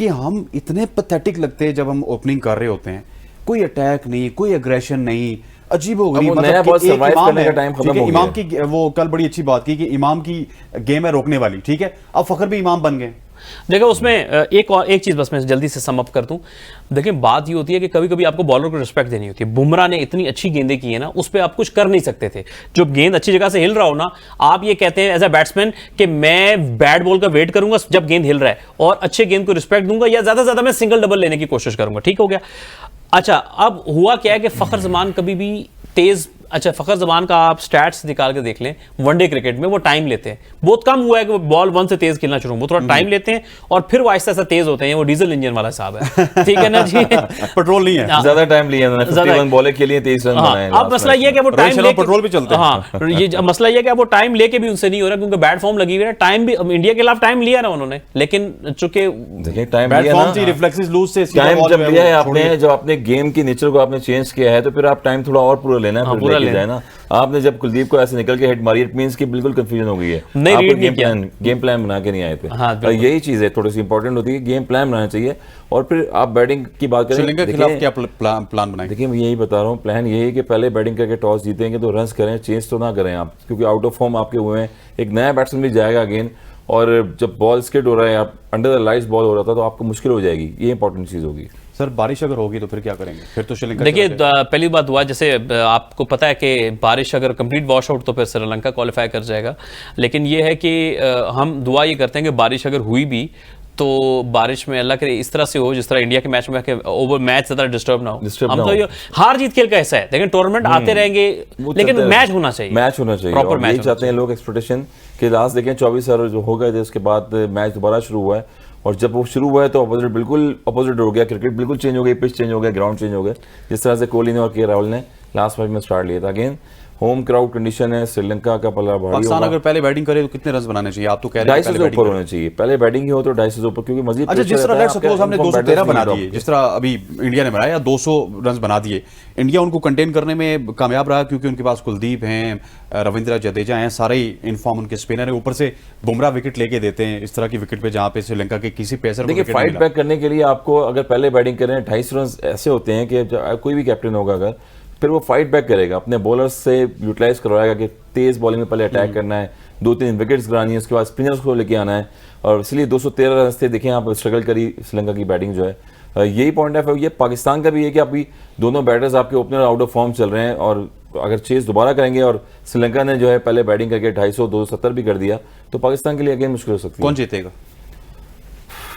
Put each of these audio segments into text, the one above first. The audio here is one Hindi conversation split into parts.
कि हम इतने पैथेटिक लगते हैं जब हम ओपनिंग कर रहे होते हैं, कोई अटैक नहीं, कोई एग्रेशन नहीं, अजीबोगरीब। मतलब कि एक इमाम है, ठीक है, इमाम की वो कल बड़ी अच्छी बात की कि इमाम की गेम है रोकने वाली, ठीक है, अब फखर भी इमाम बन गए। देखो उसमें एक चीज बस मैं जल्दी से सम अप कर दूं। देखिए बात ये होती है कि कभी कभी आपको बॉलर को रिस्पेक्ट देनी होती है। बुमराह ने इतनी अच्छी गेंदें की है ना, उस पर आप कुछ कर नहीं सकते थे। जो गेंद अच्छी जगह से हिल रहा हो ना, आप ये कहते हैं एज अ बैट्समैन कि मैं बैट बॉल का वेट करूंगा जब गेंद हिल रहा है और अच्छे गेंद को रिस्पेक्ट दूंगा, या ज्यादा से ज्यादा मैं सिंगल डबल लेने की कोशिश करूंगा। ठीक हो गया। अच्छा, अब हुआ क्या है कि फखर जमान कभी भी तेज, अच्छा फखर जमान का आप स्टैट्स निकाल के देख लें, वनडे क्रिकेट में वो टाइम लेते हैं। बहुत कम हुआ है कि वो बॉल वन से तेज खेलना शुरू, वो थोड़ा टाइम लेते हैं और फिर वो आहिस्ता आहिस्ता तेज होते हैं। वो डीजल इंजन वाला हिसाब है, ठीक है ना जी। पेट्रोल नहीं है, ज्यादा टाइम लिया उन्होंने, 51 बॉलें खेली हैं, 23 रन बनाए। अब मसला ये है कि वो टाइम लेके पेट्रोल भी चलते हैं। हाँ, ये मसला ये है कि वो टाइम लेके भी उनसे नहीं हो रहा, क्योंकि बैट फॉर्म लगी हुई है। टाइम भी इंडिया के खिलाफ टाइम लिया ना उन्होंने, लेकिन चूंकि देखिए टाइम लिया ना, रिफ्लेक्सेस लूज से टाइम जब लिया है आपने, जब अपने गेम की नेचर को आपने चेंज किया है, तो फिर आप टाइम थोड़ा और पूरा लेना है, पूरा लेके जाए ना। आपने जब कुलदीप को ऐसे निकल के हिट मारी, इट मींस कि बिल्कुल कंफ्यूजन हो गई है, आप गेम प्लान बना के नहीं आए थे। और यही चीज है थोड़ी सी इंपॉर्टेंट होती है, गेम प्लान बनाना चाहिए। और फिर आप बैटिंग की बात करें, श्रीलंका के खिलाफ क्या प्लान बनाएंगे? देखिए मैं यही बता रहा हूँ, प्लान यही है कि पहले बैटिंग करके टॉस जीतेंगे तो रन्स करें, चेंज तो ना करें आप, क्योंकि आउट ऑफ फॉर्म आपके हुए हैं। एक नया बैट्समैन भी जाएगा अगेन, और जब बॉल स्किड हो रहा है, आप अंडर द लाइट्स बॉल हो रहा था, तो आपको मुश्किल हो जाएगी। ये इंपॉर्टेंट चीज होगी। सर बारिश अगर होगी तो फिर क्या करेंगे? फिर तो श्रीलंका, देखिए पहली बात हुआ, जैसे आपको पता है कि बारिश अगर कंप्लीट वॉश आउट तो फिर श्रीलंका क्वालिफाई कर जाएगा। लेकिन ये है कि हम दुआ ये करते हैं कि बारिश अगर हुई भी तो बारिश में अल्लाह करे इस तरह से हो जिस तरह इंडिया के मैच में ओवर मैच ज्यादा डिस्टर्ब ना हो। हम तो ये हार जीत खेल का ऐसा है, लेकिन टूर्नामेंट आते रहेंगे, लेकिन मैच होना चाहिए, मैच होना चाहिए, प्रॉपर मैच चाहते हैं लोग। एक्सपेक्टेशन के लास्ट देखें 24 ओवर जो हो गए थे, उसके बाद मैच दोबारा शुरू हुआ है, और जब वो शुरू हुआ है तो अपोजिट बिल्कुल अपोजिट हो गया, क्रिकेट बिल्कुल चेंज हो गई, पिच चेंज हो गया, ग्राउंड चेंज हो गया। जिस तरह से कोहली ने और के राहुल ने लास्ट मैच में स्टार्ट लिया था, अगेन होम क्राउड कंडीशन है, श्रीलंका का पल्ला भारी। पाकिस्तान अगर पहले बैटिंग करे तो कितने रन बनाने चाहिए? आप तो कह रहे हैं 250 से ऊपर होने चाहिए, पहले बैटिंग ही हो तो 250 से ऊपर, क्योंकि मजीद अच्छा जिस तरह लेट्स सपोज हमने 213 बना दिए, जिस तरह अभी इंडिया ने बनाया, 200 रन बना दिए, इंडिया उनको कंटेन करने में कामयाब रहा, क्योंकि उनके पास कुलदीप हैं, रविंद्र जडेजा हैं, सारे ही इनफॉर्म उनके स्पिनर हैं, ऊपर से बुमराह विकेट लेके देते हैं इस तरह की विकेट पे जहां पे श्रीलंका के किसी पेसर को देखिए फाइट बैक करने के लिए आपको अगर पहले बैटिंग करें 250 रन ऐसे होते हैं कि कोई भी कैप्टन होगा अगर, फिर वो फाइट बैक करेगा, अपने बॉलर्स से यूटिलाइज करवाएगा कि तेज बॉलिंग में पहले अटैक करना है, 2-3 विकेट्स गिरानी है, उसके बाद स्पिनर्स को लेके आना है, और इसलिए 213 रन थे। देखें आप स्ट्रगल करी श्रीलंका की बैटिंग जो है, यही पॉइंट ऑफ व्यू ये पाकिस्तान का भी है कि अभी दोनों बैटर्स आपके ओपनर आउट ऑफ फॉर्म चल रहे हैं, और अगर चेज दोबारा करेंगे और श्रीलंका ने जो है पहले बैटिंग करके 250 270 भी कर दिया, तो पाकिस्तान के लिए अगेन मुश्किल हो सकती है। कौन जीतेगा?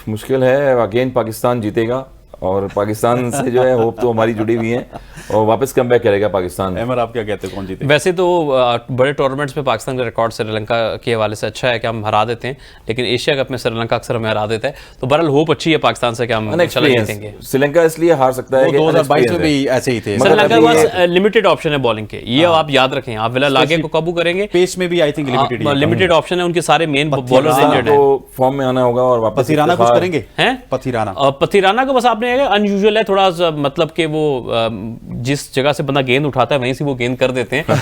मुश्किल है, अगेन पाकिस्तान जीतेगा, और पाकिस्तान से जो है होप तो हमारी जुड़ी हुई है, और वापस कम बैक करेगा पाकिस्तान। अमर आप क्या कहते हैं, कौन जीतेगा? वैसे तो बड़े टूर्नामेंट्स में पाकिस्तान का रिकॉर्ड श्रीलंका के हवाले से अच्छा है कि हम हरा देते हैं, लेकिन एशिया कप में श्रीलंका अक्सर हमें हरा देता है। तो बहरहाल होप अच्छी है पाकिस्तान से कि हम जीतेंगे। श्रीलंका इसलिए हार सकता है, 2022 में भी ऐसे ही थे। श्रीलंका के पास लिमिटेड ऑप्शन है बॉलिंग के, ये आप याद रखें। आप विला लागे को काबू करेंगे, पेस में भी आई थिंक लिमिटेड ऑप्शन है, उनके सारे मेन बॉलर्स इंजर्ड हैं, तो फॉर्म में आना होगा। और वापस पथिराना कुछ करेंगे हैं? पथिराना को बस आपने अनयूजुअल है थोड़ा सा, मतलब कि वो जिस जगह से बंदा गेंद उठाता है वहीं से वो गेंद कर देते हैं।